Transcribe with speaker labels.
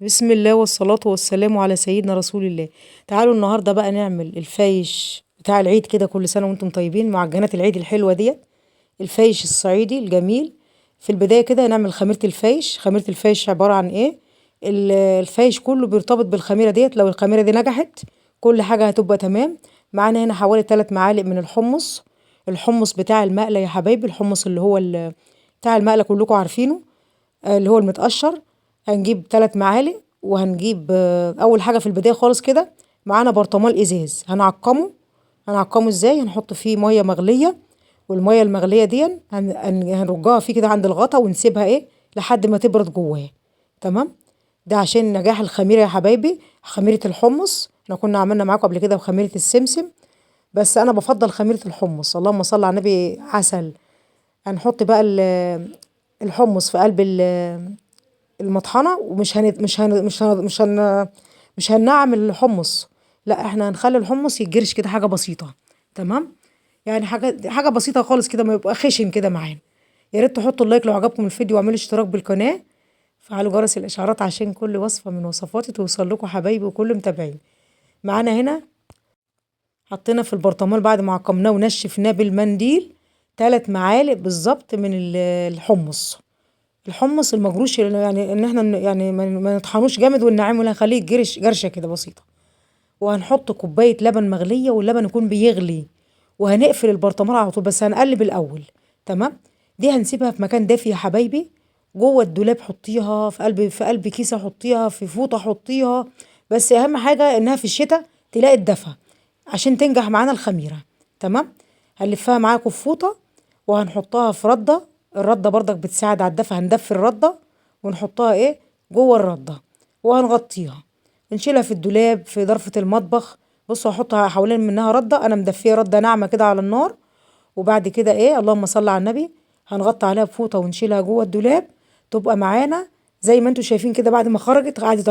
Speaker 1: بسم الله والصلاة والسلام على سيدنا رسول الله. تعالوا النهارده بقى نعمل الفايش بتاع العيد كده، كل سنة وانتم طيبين. معجنات العيد الحلوة ديت، الفايش الصعيدي الجميل. في البداية كده نعمل خميرة الفايش. خميرة الفايش عبارة عن ايه؟ الفايش كله بيرتبط بالخميرة ديت. لو الخميرة دي نجحت كل حاجة هتبقى تمام. معانا هنا حوالي 3 معالق من الحمص. الحمص بتاع المقلة يا حبايبي، الحمص اللي هو بتاع المقلة كلكم عارفينه، اللي هو المتقشر. هنجيب 3 معالق، وهنجيب اول حاجه في البدايه خالص كده معانا برطمان ازاز هنعقمه ازاي؟ هنحط فيه ميه مغليه، والميه المغليه دي هنرجها فيه كده عند الغطا ونسيبها لحد ما تبرد جواه. تمام. ده عشان نجاح الخميره يا حبايبي. خميره الحمص احنا كنا عملنا معاكم قبل كده بخميره السمسم، بس انا بفضل خميره الحمص. اللهم صل على النبي. عسل. هنحط بقى الحمص في قلب المطحنه، ومش هن مش هن مش هن مش هن مش هنعمل الحمص. لا، احنا هنخلي الحمص يتجرش كده حاجه بسيطه. تمام. يعني حاجه بسيطه خالص كده، ما يبقى خشن كده معانا. يا ريت تحطوا اللايك لو عجبكم الفيديو، واعملوا اشتراك بالقناه، فعلوا جرس الاشعارات عشان كل وصفه من وصفاتي توصل لكم حبايبي وكل متابعين. معانا هنا حطينا في البرطمان بعد ما عقمناه ونشفناه بالمنديل 3 معالق بالظبط من الحمص. الحمص المجروش، يعني ان احنا يعني ما نطحنوش جامد وننعمه، لا نخليه جرشه كده بسيطه. وهنحط كوبايه لبن مغليه، واللبن يكون بيغلي، وهنقفل البرطمان على طول، بس هنقلب الاول. تمام. دي هنسيبها في مكان دافي يا حبايبي. جوه الدولاب حطيها، في قلب كيسه حطيها، في فوطه حطيها. بس اهم حاجه انها في الشتاء تلاقي الدفى عشان تنجح معانا الخميره. تمام. هنلفها معاكم في فوطه، وهنحطها في رده. الرده برضك بتساعد على الدفى. هندفي الرده ونحطها جوه الرده، وهنغطيها. نشيلها في الدولاب في ظرفة المطبخ. بصوا هحطها حوالين منها رده، انا مدفيه رده ناعمه كده على النار. وبعد كده اللهم صل على النبي، هنغطي عليها بفوطه ونشيلها جوه الدولاب. تبقى معانا زي ما انتم شايفين كده، بعد ما خرجت قعدت